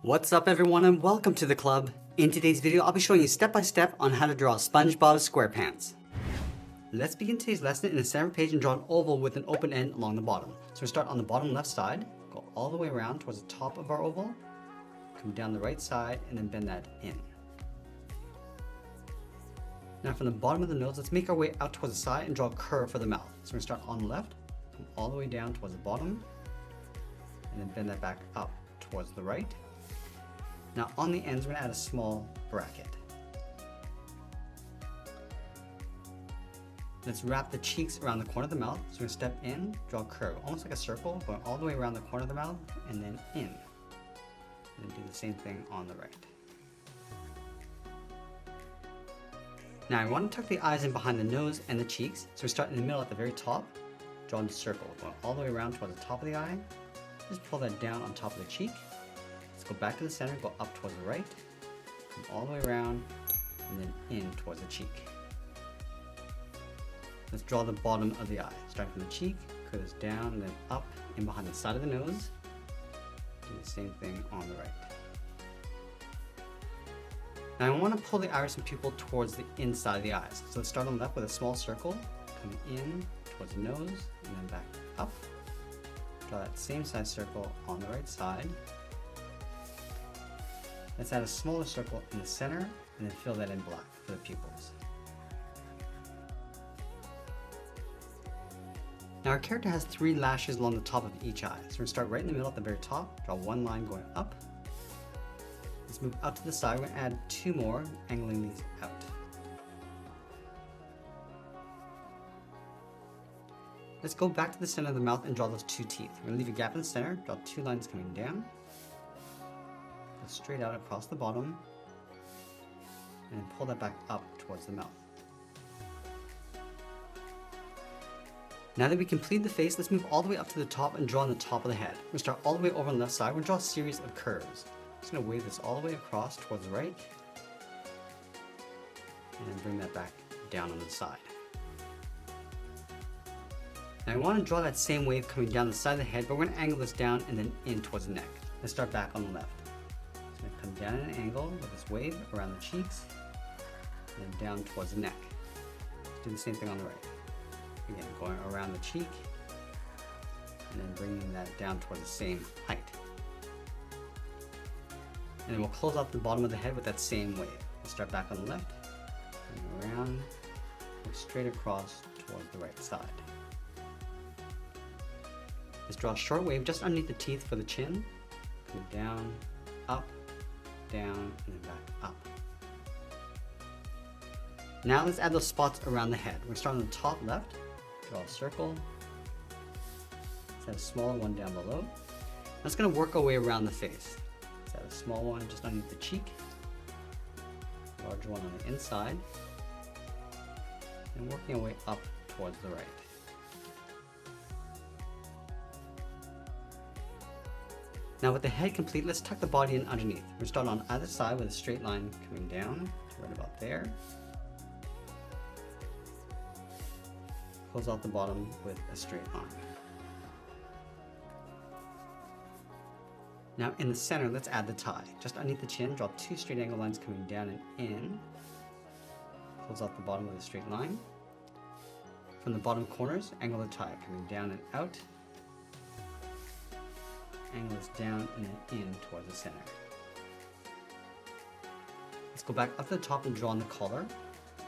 What's up everyone and welcome to the club. In today's video I'll be showing you step by step on how to draw Spongebob Squarepants. Let's begin today's lesson in the center page and draw an oval with an open end along the bottom. So we start on the bottom left side, go all the way around towards the top of our oval, come down the right side and then bend that in. Now from the bottom of the nose, let's make our way out towards the side and draw a curve for the mouth. So we're going to start on the left, come all the way down towards the bottom, and then bend that back up towards the right. Now on the ends, we're going to add a small bracket. Let's wrap the cheeks around the corner of the mouth. So we're going to step in, draw a curve, almost like a circle, going all the way around the corner of the mouth, and then in. And then do the same thing on the right. Now I want to tuck the eyes in behind the nose and the cheeks. So we start in the middle at the very top, draw a circle, going all the way around towards the top of the eye. Just pull that down on top of the cheek. Let's go back to the center, go up towards the right, come all the way around, and then in towards the cheek. Let's draw the bottom of the eye. Starting from the cheek, curve this down, and then up in behind the side of the nose. Do the same thing on the right. Now I want to pull the iris and pupil towards the inside of the eyes. So let's start on the left with a small circle, coming in towards the nose, and then back up. Draw that same size circle on the right side. Let's add a smaller circle in the center and then fill that in black for the pupils. Now our character has 3 lashes along the top of each eye. So we're going to start right in the middle at the very top, draw one line going up. Let's move out to the side, we're going to add 2 more, angling these out. Let's go back to the center of the mouth and draw those 2 teeth. We're going to leave a gap in the center, draw 2 lines coming down. Straight out across the bottom and pull that back up towards the mouth. Now that we complete the face, let's move all the way up to the top and draw on the top of the head. We're going to start all the way over on the left side. We're going to draw a series of curves. I'm just going to wave this all the way across towards the right and then bring that back down on the side. Now I want to draw that same wave coming down the side of the head, but we're going to angle this down and then in towards the neck. Let's start back on the left. Come down at an angle with this wave around the cheeks and then down towards the neck. Do the same thing on the right. Again, going around the cheek and then bringing that down towards the same height. And then we'll close out the bottom of the head with that same wave. We'll start back on the left, and around, go straight across towards the right side. Let's draw a short wave just underneath the teeth for the chin. Come down, up, down, and then back up. Now let's add those spots around the head. We're starting on the top left, draw a circle, let's add a smaller one down below. That's going to work our way around the face. Let's add a small one just underneath the cheek, a larger one on the inside, and working our way up towards the right. Now with the head complete, let's tuck the body in underneath. We're going to start on either side with a straight line coming down to right about there. Close out the bottom with a straight line. Now in the center, let's add the tie. Just underneath the chin, draw 2 straight angle lines coming down and in. Close out the bottom with a straight line. From the bottom corners, angle the tie coming down and out. Angle this down and then in towards the center. Let's go back up to the top and draw on the collar.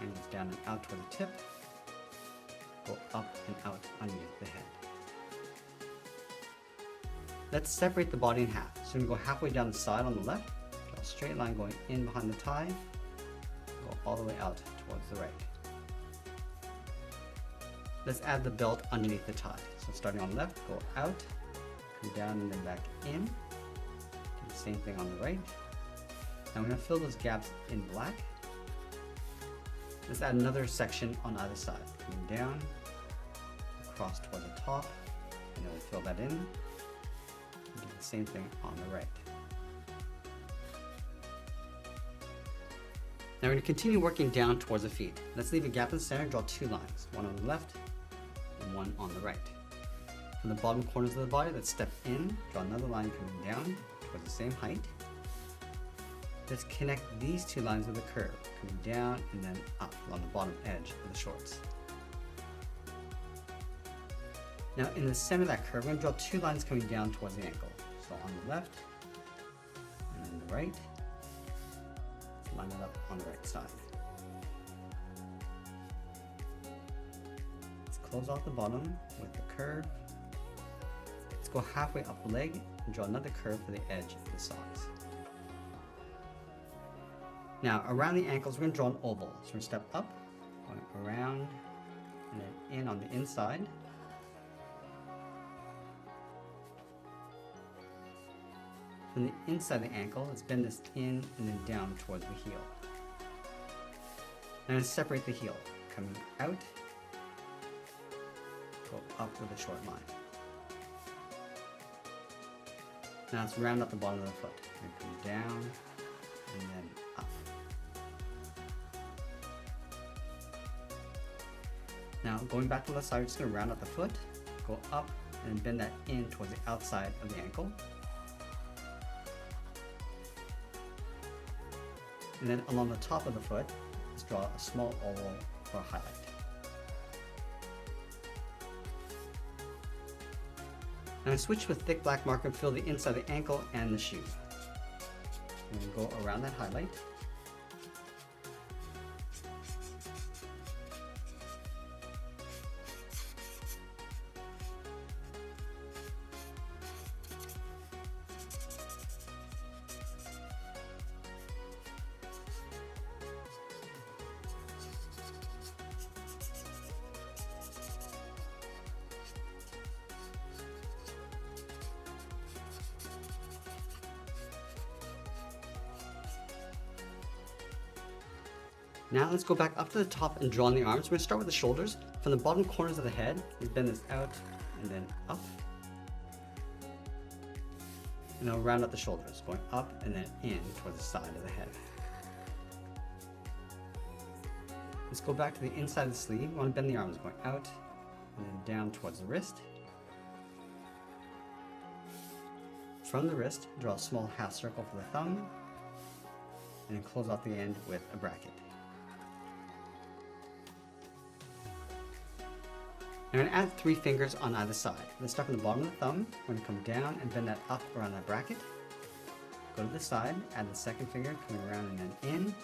Angle this down and out toward the tip. Go up and out underneath the head. Let's separate the body in half. So we're going to go halfway down the side on the left, draw a straight line going in behind the tie, go all the way out towards the right. Let's add the belt underneath the tie. So starting on the left, go out, down and then back in. Do the same thing on the right. Now we're going to fill those gaps in black. Let's add another section on either side. Coming down, across towards the top, and then we'll fill that in. And do the same thing on the right. Now we're going to continue working down towards the feet. Let's leave a gap in the center and draw 2 lines, one on the left and one on the right. From the bottom corners of the body, let's step in, draw another line coming down towards the same height. let's connect these two lines with a curve, coming down and then up along the bottom edge of the shorts. Now in the center of that curve, we're going to draw two lines coming down towards the ankle. So on the left and then the right, let's line it up on the right side. Let's close off the bottom with the curve. Let's go halfway up the leg and draw another curve for the edge of the socks. Now around the ankles, we're going to draw an oval. So we're going to step up, going around, and then in on the inside. From the inside of the ankle, let's bend this in and then down towards the heel. Now let's separate the heel, coming out, go up with a short line. Now let's round up the bottom of the foot. And come down and then up. Now going back to the left side, we're just going to round up the foot, go up, and then bend that in towards the outside of the ankle. And then along the top of the foot, let's draw a small oval for a highlight. Now switch with thick black marker and fill the inside of the ankle and the shoe. And then go around that highlight. Now let's go back up to the top and draw on the arms. We're going to start with the shoulders. From the bottom corners of the head, we bend this out and then up. And then we'll round up the shoulders, going up and then in towards the side of the head. Let's go back to the inside of the sleeve. We want to bend the arms, going out and then down towards the wrist. From the wrist, draw a small half circle for the thumb, and then close off the end with a bracket. Now I'm going to add 3 fingers on either side. Let's start from the bottom of the thumb. We're going to come down and bend that up around that bracket. Go to the side, add the second finger, coming around and then in.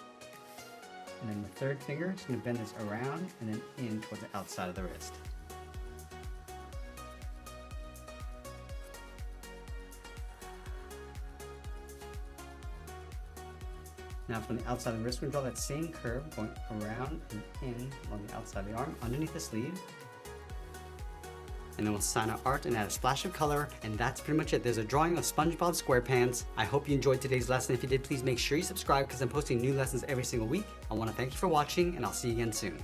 And then the third finger, just going to bend this around and then in towards the outside of the wrist. Now from the outside of the wrist, we're going to draw that same curve, going around and in on the outside of the arm, underneath the sleeve. And then we'll sign our art and add a splash of color, and that's pretty much it. There's a drawing of Spongebob Squarepants. I hope you enjoyed today's lesson. If you did, please make sure you subscribe because I'm posting new lessons every single week. I want to thank you for watching, and I'll see you again soon.